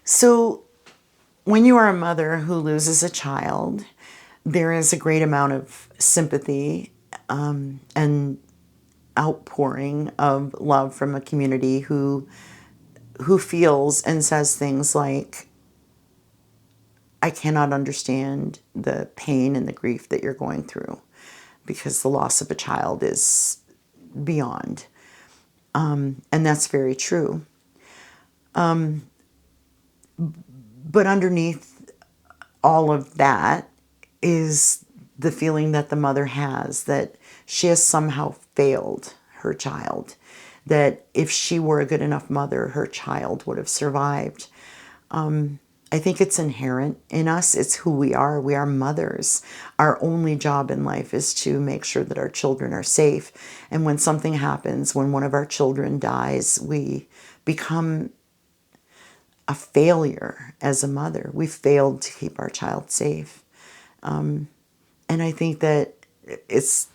So when you are a mother who loses a child, there is a great amount of sympathy and outpouring of love from a community who feels and says things like, I cannot understand the pain and the grief that you're going through because the loss of a child is beyond. And that's very true. But underneath all of that is the feeling that the mother has that she has somehow failed her child, that if she were a good enough mother, her child would have survived. I think it's inherent in us. It's who we are. We are mothers. Our only job in life is to make sure that our children are safe. And when something happens, when one of our children dies, we become a failure as a mother. We failed to keep our child safe. And I think that it's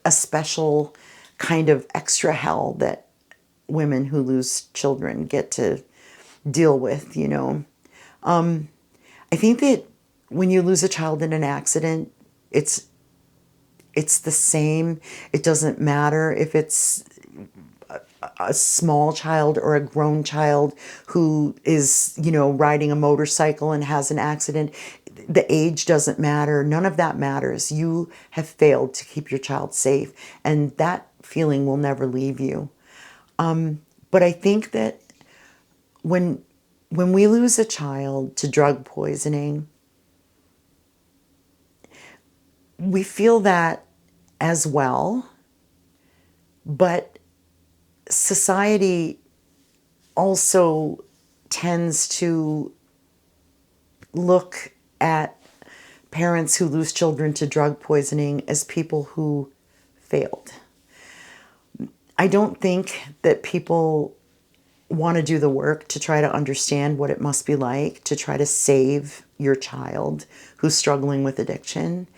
a special kind of extra hell that women who lose children get to deal with, you know. I think that when you lose a child in an accident, it's the same. It doesn't matter if it's a small child or a grown child who is, you know, riding a motorcycle and has an accident. The age doesn't matter. None of that matters. You have failed to keep your child safe, and that feeling will never leave you. But I think that when we lose a child to drug poisoning, we feel that as well, but society also tends to look at parents who lose children to drug poisoning as people who failed. I don't think that people want to do the work to try to understand what it must be like to try to save your child who's struggling with addiction.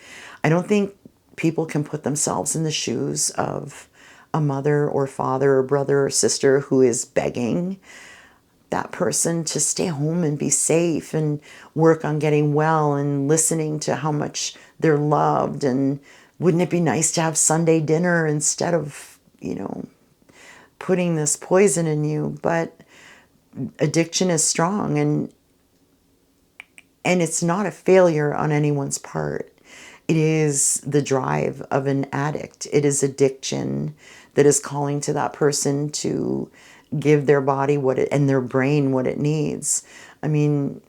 I don't think people can put themselves in the shoes of a mother or father or brother or sister who is begging that person to stay home and be safe and work on getting well and listening to how much they're loved, and wouldn't it be nice to have Sunday dinner instead of, you know, putting this poison in you. But addiction is strong, and it's not a failure on anyone's part. It is the drive of an addict. It is addiction that is calling to that person to give their body what it, and their brain what it needs. I mean,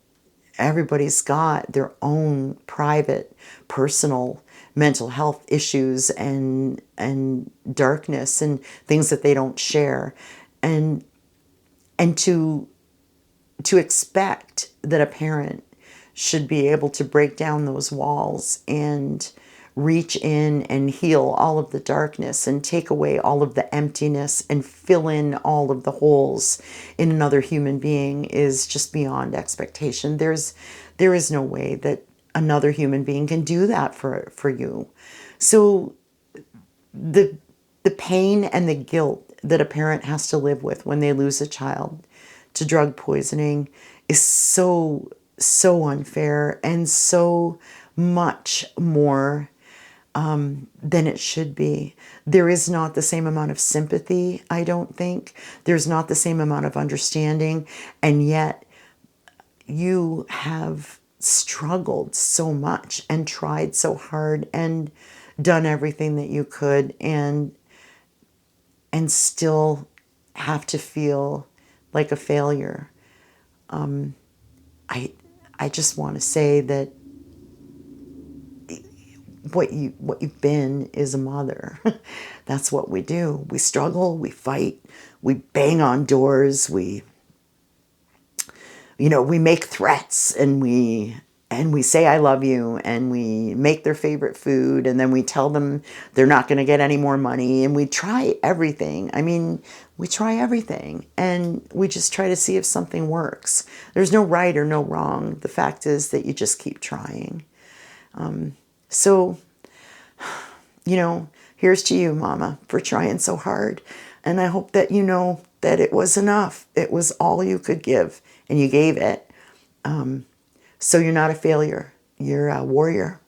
everybody's got their own private, personal mental health issues and darkness and things that they don't share. And to expect that a parent should be able to break down those walls and reach in and heal all of the darkness and take away all of the emptiness and fill in all of the holes in another human being is just beyond expectation. There is no way that another human being can do that for you. So the pain and the guilt that a parent has to live with when they lose a child to drug poisoning is so unfair and so much more than it should be. There is not the same amount of sympathy, I don't think. There's not the same amount of understanding, and yet you have struggled so much and tried so hard and done everything that you could, and still have to feel like a failure. I just want to say that what you've been is a mother. That's what we do. We struggle, we fight, we bang on doors, we make threats, and we say I love you, and we make their favorite food, and then we tell them they're not going to get any more money, and we try everything. I mean, we try everything, and we just try to see if something works. There's no right or no wrong. The fact is that you just keep trying. So, here's to you, Mama, for trying so hard. And I hope that that it was enough. It was all you could give, and you gave it. So you're not a failure. You're a warrior.